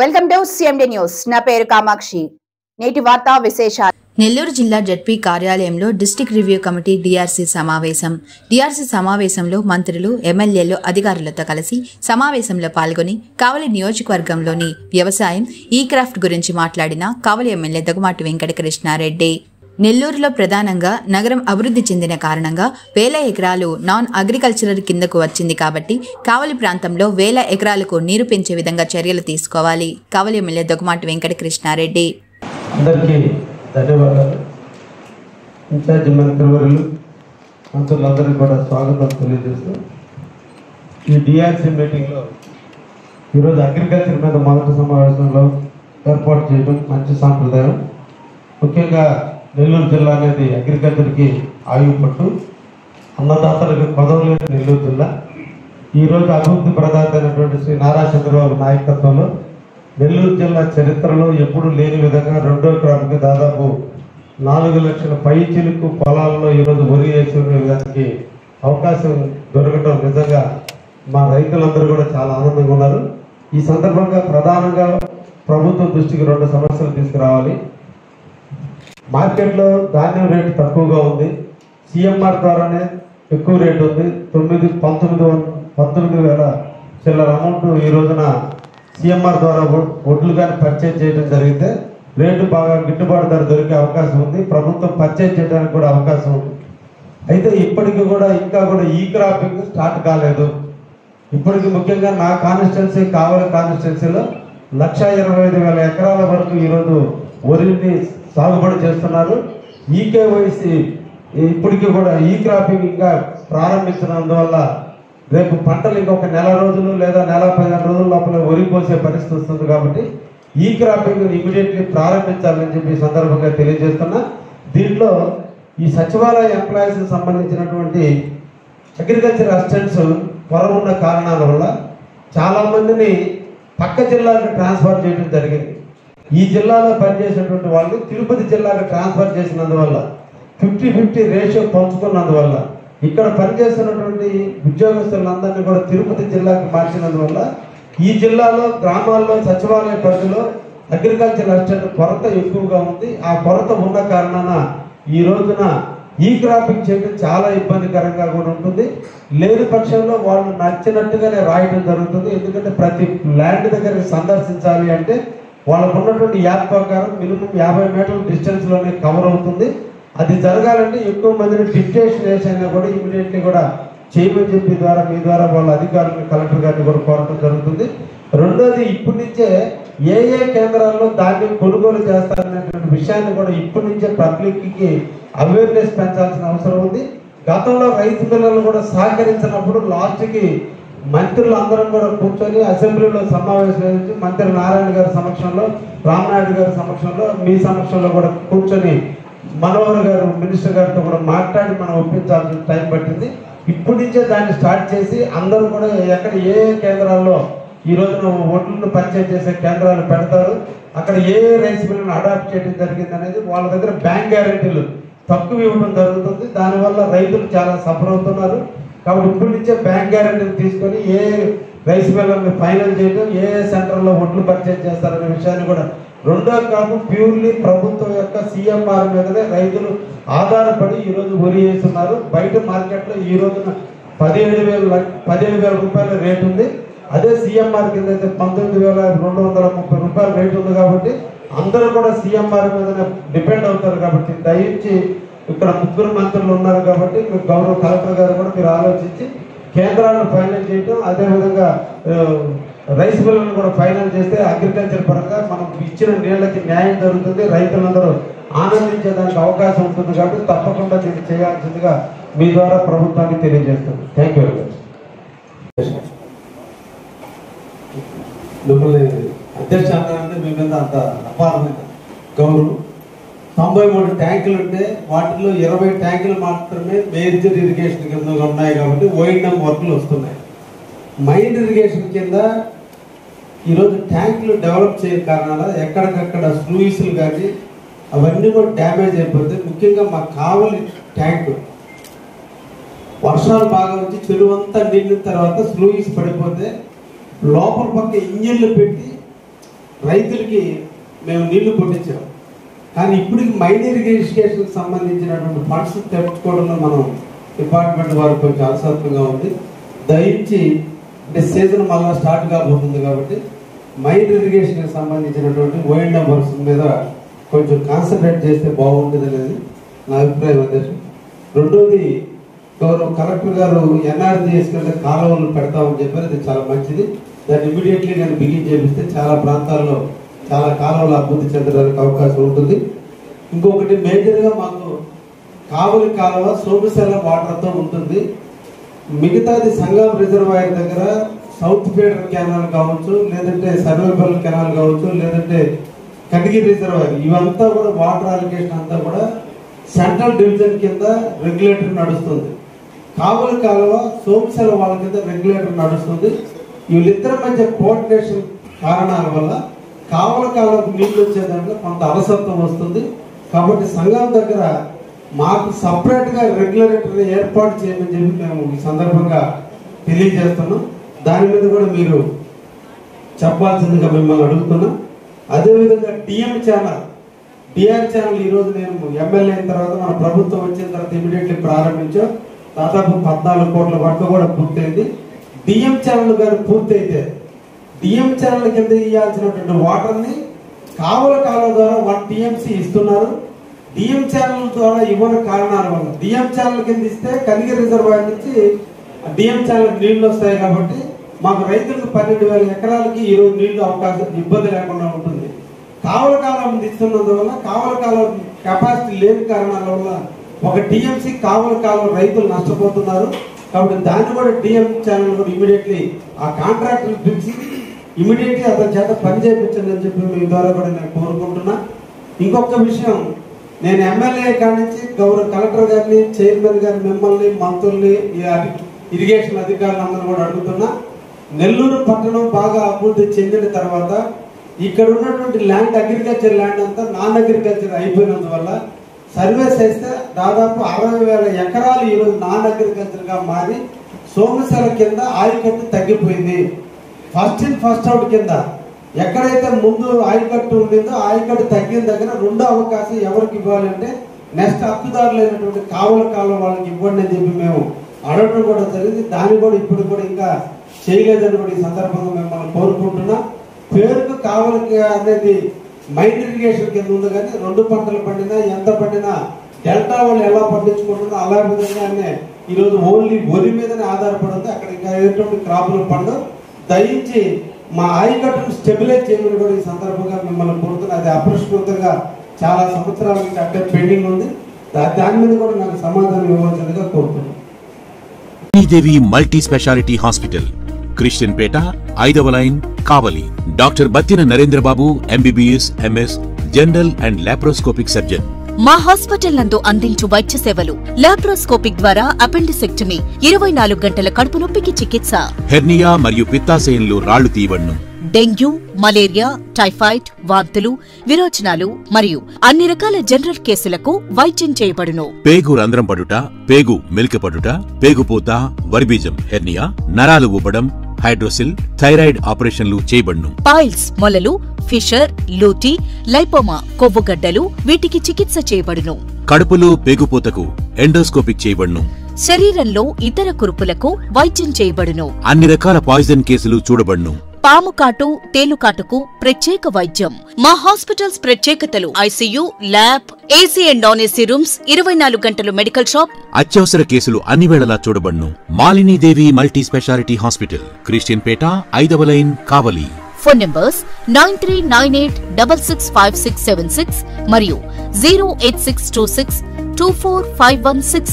Welcome to CMD news. నా పేరు కామాక్షి. నేటి వార్తా విశేషాలు. నెల్లూరు జిల్లా జడ్పీ కార్యాలయంలో డిస్ట్రిక్ట్ రివ్యూ కమిటీ డిఆర్సీ సమావేశంలో మంత్రులు, ఎమ్మెల్యేలు, అధికారులతో కలిసి సమావేశంలో పాల్గొని కావలి నియోజకవర్గంలోని వ్యవసాయం, ఈ క్రాఫ్ట్ గురించి మాట్లాడిన కావలి ఎమ్మెల్యే దగ్గుమాటి వెంకటకృష్ణారెడ్డి, నెల్లూరులో ప్రధానంగా నగరం అభివృద్ధి చెందిన కారణంగా 1000 ఎకరాలు నాన్ అగ్రికల్చరల్ కిందకు వచ్చింది కాబట్టి కావలి ప్రాంతంలో 1000 ఎకరాలకు నీరు పెంచే విధంగా చర్యలు తీసుకోవాలి. కావలి ఎమ్మెల్యే దగ్గుమాటి వెంకటకృష్ణారెడ్డి. అందరికీ ధన్యవాదాలు. ఇన్ఛార్జి మంత్రివర్యులు, మంత్రులందరికీ కూడా స్వాగతం తెలియజేస్తూ ఈ డిఆర్సీ మీటింగ్లో ఈరోజు అగ్రికల్చర్ మీద మొదటి సమావేశంలో ఏర్పాటు చేయడం మంచి సాంప్రదాయం. ముఖ్యంగా నెల్లూరు జిల్లా అనేది అగ్రికల్చర్కి ఆయుపట్టు, అన్నదాతలకు పదవులేని నెల్లూరు జిల్లా ఈరోజు అభివృద్ధి ప్రదాత అయినటువంటి శ్రీ నారా చంద్రబాబు నాయకత్వంలో నెల్లూరు జిల్లా చరిత్రలో ఎప్పుడు లేని విధంగా 2వ క్రాప్కి దాదాపు 4 లక్షల పైచిలుకు పొలాల్లో ఈరోజు వరి వేసుకునే విధానికి అవకాశం దొరకటం నిజంగా మా రైతులందరూ కూడా చాలా ఆనందంగా ఉన్నారు. ఈ సందర్భంగా ప్రధానంగా ప్రభుత్వం దృష్టికి 2 సమస్యలు తీసుకురావాలి. మార్కెట్లో ధాన్యం రేటు తక్కువగా ఉంది, సిఎంఆర్ ద్వారానే ఎక్కువ రేటు ఉంది. 19,000 చిల్లర అమౌంట్ ఈ రోజున సిఎంఆర్ ద్వారా వడ్లు కానీ పర్చేజ్ చేయడం జరిగితే రేటు బాగా గిట్టుబాటు ధర దొరికే అవకాశం ఉంది. ప్రభుత్వం పర్చేజ్ చేయడానికి కూడా అవకాశం ఉంది. అయితే ఇప్పటికీ కూడా ఇంకా కూడా ఈ క్రాపింగ్ స్టార్ట్ కాలేదు. ఇప్పటికి ముఖ్యంగా నా కాన్స్టిట్యున్సీ కావలి కాన్స్టిట్యున్సీలో 1,25,000 ఎకరాల వరకు ఈరోజు వరిని సాగుబడి చేస్తున్నారు. ఈకేవైసీ ఇప్పటికీ కూడా ఈ క్రాపింగ్ ఇంకా ప్రారంభించినందువల్ల రేపు పంటలు ఇంకొక నెల రోజులు లేదా నెల 15 రోజుల లోపల వరి కోసే పరిస్థితి వస్తుంది. కాబట్టి ఈ క్రాపింగ్ ఇమీడియట్లీ ప్రారంభించాలని చెప్పి సందర్భంగా తెలియజేస్తున్నా. దీంట్లో ఈ సచివాలయ ఎంప్లాయీస్ సంబంధించినటువంటి అగ్రికల్చర్ అసిస్టెంట్స్ కొరవ ఉన్న కారణాల వల్ల చాలామందిని పక్క జిల్లాలకు ట్రాన్స్ఫర్ చేయడం జరిగింది. ఈ జిల్లాలో పనిచేసేటువంటి వాళ్ళు తిరుపతి జిల్లాకు ట్రాన్స్ఫర్ చేసినందువల్ల 50-50 రేషియో పంచుకున్నందువల్ల ఇక్కడ పనిచేస్తున్నటువంటి ఉద్యోగస్తులందరినీ కూడా తిరుపతి జిల్లాకు మార్చినందువల్ల ఈ జిల్లాలో గ్రామాల్లో సచివాలయ పరిధిలో అగ్రికల్చర్ అసిస్టెంట్ కొరత ఎక్కువగా ఉంది. ఆ కొరత ఉన్న కారణాన ఈ రోజున ఈ క్రాపింగ్ చేయడం చాలా ఇబ్బందికరంగా కూడా ఉంటుంది. లేని పక్షంలో వాళ్ళు నచ్చినట్టుగానే రాయడం జరుగుతుంది. ఎందుకంటే ప్రతి ల్యాండ్ దగ్గరికి సందర్శించాలి అంటే వాళ్ళకు ఉన్నటువంటి యాప్ ప్రకారం మినిమం 50 మీటర్ల డిస్టెన్స్లోనే కవర్ అవుతుంది. అది జరగాలంటే ఎక్కువ మందిని డిప్యుటేషన్ వేసైనా కూడా ఇమీడియట్లీ కూడా చేయమని చెప్పి ద్వారా మీ ద్వారా వాళ్ళ అధికారులను, కలెక్టర్ గారిని కూడా కోరటం జరుగుతుంది. రెండోది, ఇప్పటి నుంచే ఏ కేంద్రాల్లో ధాన్యం కొనుగోలు చేస్తారనేటువంటి విషయాన్ని కూడా ఇప్పటి నుంచే పబ్లిక్కి అవేర్నెస్ పెంచాల్సిన అవసరం ఉంది. గతంలో రైతు పిల్లలు కూడా సహకరించినప్పుడు లాస్ట్కి మంత్రులందరం కూడా కూర్చొని అసెంబ్లీలో సమావేశం మంత్రి నారాయణ గారి సమక్షంలో, రామనాయుడు గారి సమక్షంలో, మీ సమక్షంలో కూడా కూర్చొని మనోహర్ గారు మినిస్టర్ గారితో కూడా మాట్లాడి మనం ఒప్పించాల్సిన టైం పట్టింది. ఇప్పటి నుంచే దాన్ని స్టార్ట్ చేసి అందరూ కూడా ఎక్కడ ఏ కేంద్రాల్లో ఈ రోజున వడ్లను పర్చేజ్ చేసే కేంద్రాలు పెడతారు, అక్కడ ఏ రైస్ మిల్లును అడాప్ట్ చేయడం జరిగింది అనేది వాళ్ళ దగ్గర బ్యాంక్ గ్యారెంటీలు తక్కువ ఇవ్వడం జరుగుతుంది. దానివల్ల రైతులు చాలా సఫర్ అవుతున్నారు. కాబట్టి ఇప్పటి నుంచే బ్యాంక్ గ్యారెంటీలు తీసుకొని ఏ రైస్ మిల్లుని ఫైనల్ చేయడం, ఏ సెంటర్లో వడ్లు పర్చేజ్ చేస్తారనే విషయాన్ని కూడా. రెండో కాపు ప్యూర్లీ ప్రభుత్వం యొక్క సిఎంఆర్ మీదనే రైతులు ఆధారపడి ఈరోజు వరి వేస్తున్నారు. బయట మార్కెట్లో ఈ రోజున 17,000 రూపాయల రేటు ఉంది. అదే సిఎంఆర్ కింద అయితే 19,230 రూపాయల రేటు ఉంది. కాబట్టి అందరూ కూడా సిఎంఆర్ మీదనే డిపెండ్ అవుతారు. కాబట్టి దయించి ఇక్కడ 3 మంత్రులు ఉన్నారు కాబట్టి గౌరవ కలెక్టర్ గారు కూడా మీరు ఆలోచించి కేంద్రాలను ఫైనల్ చేయడం, అదేవిధంగా రైస్ మిల్లులను కూడా ఫైనల్ చేస్తే అగ్రికల్చర్ పరంగా మనం ఇచ్చిన నీళ్ళకి న్యాయం జరుగుతుంది, రైతులందరూ ఆనందించేదానికి అవకాశం ఉంటుంది. కాబట్టి తప్పకుండా దీన్ని చేయాల్సిందిగా మీ ద్వారా ప్రభుత్వానికి తెలియజేస్తుంది. Thank you very much. మిమ్మల్ని అధ్యక్ష అంటే మీ మీద అంత అపారమైన గౌరవం. 93 ట్యాంకులు ఉంటే వాటిలో 20 ట్యాంకులు మాత్రమే మేజర్ ఇరిగేషన్ కింద ఉన్నాయి. కాబట్టి ఓఎన్ఎం వర్క్లు వస్తున్నాయి. మైన్ ఇరిగేషన్ కింద ఈరోజు ట్యాంకులు డెవలప్ చేయని కారణాల ఎక్కడికక్కడ స్లూయిస్లు కానీ అవన్నీ కూడా డ్యామేజ్ అయిపోతాయి. ముఖ్యంగా మా కావలి ట్యాంకు వర్షాలు బాగా వచ్చి చెరువంతా నిండిన తర్వాత స్లూయిస్ పడిపోతే లోపల పక్క ఇంజిన్లు పెట్టి రైతులకి మేము నీళ్లు కొట్టించాం. కానీ ఇప్పటికి మైనర్ ఇరిగేషన్కి సంబంధించినటువంటి ఫండ్స్ తెచ్చుకోవడంలో మనం డిపార్ట్మెంట్ వారు కొంచెం అలసత్వంగా ఉంది. దయించి అంటే సీజన్ మళ్ళీ స్టార్ట్ కాబోతుంది కాబట్టి మైనర్ ఇరిగేషన్కి సంబంధించినటువంటి ఓఎండ్ వర్క్స్ మీద కొంచెం కాన్సన్ట్రేట్ చేస్తే బాగుంటుంది అనేది నా అభిప్రాయం. అధ్యక్షుడు, రెండోది గౌరవ కలెక్టర్ గారు ఎన్ఆర్జీఎస్ కింద కాలువలు పెడతామని చెప్పారు. అది చాలా మంచిది. దాన్ని ఇమీడియట్లీ నేను బిగిన్ చేపిస్తే చాలా ప్రాంతాల్లో చాలా కాలువలు అభివృద్ధి చెందడానికి అవకాశం ఉంటుంది. ఇంకొకటి మేజర్గా మాకు కావలి కాలువ సోమశెల వాటర్తో ఉంటుంది. మిగతాది సంగం రిజర్వాయర్ దగ్గర సౌత్ ఫీడర్ కెనాల్ కావచ్చు, లేదంటే సర్వేపల్లి కెనాల్ కావచ్చు, లేదంటే కటగిరి రిజర్వాయర్, ఇవంతా కూడా వాటర్ అలికేషన్ అంతా కూడా సెంట్రల్ డివిజన్ కింద రెగ్యులేటర్ నడుస్తుంది. కావలి కాలువ సోమశెల వాళ్ళ కింద రెగ్యులేటర్ నడుస్తుంది. వీళ్ళిద్దరి మధ్య కోఆర్డినేషన్ కారణాల వల్ల కావలి కాలువకు నీళ్లు వచ్చేదాంట్లో కొంత అలసత్వం వస్తుంది. కాబట్టి సంఘం దగ్గర మాకు సపరేట్గా రెగ్యులేటర్ ఏర్పాటు చేయమని చెప్పి మేము ఈ సందర్భంగా తెలియజేస్తున్నాం. దాని మీద కూడా మీరు చెప్పాల్సిందిగా మిమ్మల్ని అడుగుతున్నాం. అదేవిధంగా డిఆర్ ఛానల్ ఈరోజు నేను ఎమ్మెల్యే అయిన తర్వాత మన ప్రభుత్వం వచ్చిన తర్వాత ఇమీడియట్లీ ప్రారంభించాం. దాదాపు 14 కోట్ల వరకు కూడా పూర్తయింది. డిఎం ఛానల్ గారు పూర్తయితే డిఎం ఛానల్ కింద ఇవ్వాల్సినటువంటి వాటర్ని కావలి కాలువ ద్వారా 1 TMC ఇస్తున్నారు. డిఎం ఛానల్ ద్వారా ఇవ్వని కారణాల వల్ల డిఎం ఛానల్ కింద ఇస్తే కనిగిరి రిజర్వాయర్ నుంచి డిఎం ఛానల్ నీళ్లు వస్తాయి. కాబట్టి మాకు రైతులకు 12,000 ఎకరాలకి ఈరోజు నీళ్లు అవకాశం ఇబ్బంది లేకుండా ఉంటుంది. కావలి కాలువ ఇస్తున్నందువల్ల కావలి కాలువ కెపాసిటీ లేని కారణాల వల్ల 1 TMC కావలి కాలువ రైతులు నష్టపోతున్నారు. కాబట్టి దాన్ని కూడా డిఎం ఛానల్ కూడా ఇమీడియట్లీ ఆ కాంట్రాక్టర్ పిలిచి ఇమీడియట్లీ అతని చేత పని చేయించండి అని చెప్పి మీ ద్వారా కూడా నేను కోరుకుంటున్నా. ఇంకొక విషయం, నేను ఎమ్మెల్యే కాడి నుంచి గౌరవ కలెక్టర్ గారిని, చైర్మన్ గారిని, మిమ్మల్ని, మంత్రుల్ని, ఇరిగేషన్ అధికారులందరూ కూడా అడుగుతున్నా. నెల్లూరు పట్టణం బాగా అభివృద్ధి చెందిన తర్వాత ఇక్కడ ఉన్నటువంటి ల్యాండ్ అగ్రికల్చర్ ల్యాండ్ అంతా నాన్ అగ్రికల్చర్ అయిపోయినందువల్ల సర్వేస్ చేస్తే దాదాపు 60,000 ఎకరాలు ఈరోజు నాన్ అగ్రికల్చర్గా మారి సోమశెల కింద ఆయకట్టు తగ్గిపోయింది. ఫస్ట్ ఇన్ ఫస్ట్ అవుట్ కింద ఎక్కడైతే ముందు ఆయకట్టు ఉండిందో ఆయకట్టు తగ్గిన దగ్గర రెండో అవకాశం ఎవరికి ఇవ్వాలంటే నెక్స్ట్ హక్కుదారులైనటువంటి కావలి కాలువ వాళ్ళకి ఇవ్వండి అని చెప్పి మేము అడగడం కూడా జరిగింది. దాన్ని కూడా ఇప్పుడు కూడా ఇంకా చేయలేదని కూడా ఈ సందర్భంగా మిమ్మల్ని కోరుకుంటున్నా. పేరుకు కావలి అనేది మైండ్ ఇరిగేషన్ కింద ఉంది, కానీ 2 పంటలు పండినా ఎంత పండినా డెల్టా వాళ్ళు ఎలా పండించుకుంటున్నా అలా విధంగానే ఈరోజు ఓన్లీ వరి మీదనే ఆధారపడుతుంది. అక్కడ ఇంకా ఎటువంటి క్రాపులు పండు. దయించి మా ఆయకట్టును స్టెబిలైజ్ చేయమని కూడా ఈ సందర్భంగా మిమ్మల్ని కోరుతున్నా. అది అపరిష్కృతంగా చాలా సంవత్సరాల నుంచి అక్కడ పెండింగ్ ఉంది. దాని మీద కూడా నాకు సమాధానం ఇవ్వాల్సిందిగా కోరుతున్నాను. దేవి మల్టీ స్పెషాలిటీ హాస్పిటల్, క్రిస్టియన్ పేట, 5వ line, Kavali. Doctor Battina Narendra Babu, MBBS, MS, general and laparoscopic surgeon. మా హాస్పిటల్ నందు అందించు వైద్య సేవలు: లాప్రోస్కోపిక్ ద్వారా అపెండిసెక్టమీ, 24 గంటల కడుపు నొప్పికి చికిత్స, హెర్నియా మరియు పిత్తాశయంలో రాళ్లు తీయబడును, డెంగ్యూ, మలేరియా, టైఫాయిడ్, వాంతులు, విరోచనాలు మరియు అన్ని రకాల జనరల్ కేసులకు వైద్యం చేయబడును. పేగు రంధ్రం పడుట, పేగు మెలికపడుట, పేగుపూత, వర్బీజం, హెర్నియా, నరాలు ఉబ్బడం, హైడ్రోసిల్, థైరాయిడ్ ఆపరేషన్లు చేయబడును. పైల్స్, మొలలు, ఫిషర్, లూటీ, లైపోమా, కొవ్వుగడ్డలు, వీటికి చికిత్స చేయబడును. కడుపులో పేగుపూతకు ఎండోస్కోపిక్ చేయబడును. శరీరంలో ఇతర కురుపులకు వైద్యం చేయబడును. అన్ని రకాల పాయిజన్ కేసులు చూడబడును. పాము కాటు, తేలుకాటుకు ప్రత్యేక వైద్యం. మా హాస్పిటల్స్ ప్రత్యేకతలు: ICU, lab, AC and non AC rooms, 24 గంటలు మెడికల్ షాప్. అత్యవసర కేసులు అన్ని వేళలా చూడబడును. Malinidevi multi speciality hospital, Christian పేట, 5వ లైన్, కావలి. ఫోన్ నంబర్స్ 9398665676 మరియు 08626245166.